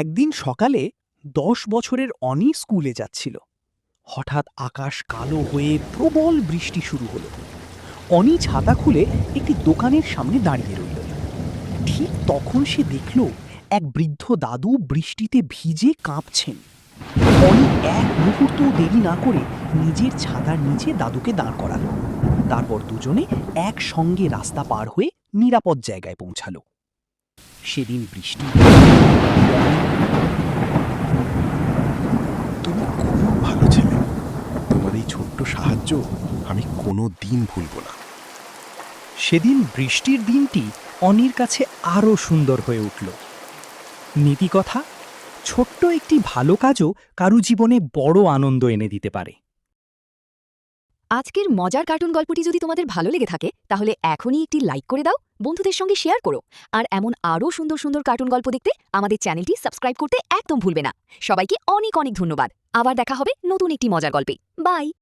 একদিন সকালে 10 বছরের অনি স্কুলে যাচ্ছিল। হঠাৎ আকাশ কালো হয়ে প্রবল বৃষ্টি শুরু হলো। অনি ছাতা খুলে একটি দোকানের সামনে দাঁড়িয়ে রইল। ঠিক তখন সে দেখল এক বৃদ্ধ দাদু বৃষ্টিতে ভিজে কাঁপছেন। অনি এক মুহূর্ত দেরি না করে নিজের ছাতার নিচে দাদুকে দাঁড় করালো। তারপর দুজনে একসঙ্গে রাস্তা পার হয়ে নিরাপদ জায়গায় পৌঁছালো। সেদিন বৃষ্টি তুমি খুব ভালো ছেলে। তোমার এই ছোট্ট সাহায্য আমি কোনো দিন ভুলব না। সেদিন বৃষ্টির দিনটি অনির কাছে আরও সুন্দর হয়ে উঠল। নীতিকথা, ছোট্ট একটি ভালো কাজও কারু জীবনে বড় আনন্দ এনে দিতে পারে। আজকের মজার কার্টুন গল্পটি যদি তোমাদের ভালো লেগে থাকে তাহলে এখনই একটি লাইক করে দাও, বন্ধুদের সঙ্গে শেয়ার করো, আর এমন আরও সুন্দর সুন্দর কার্টুন গল্প দেখতে আমাদের চ্যানেলটি সাবস্ক্রাইব করতে একদম ভুলবে না। সবাইকে অনেক অনেক ধন্যবাদ। আবার দেখা হবে নতুন একটি মজার গল্পে। বাই।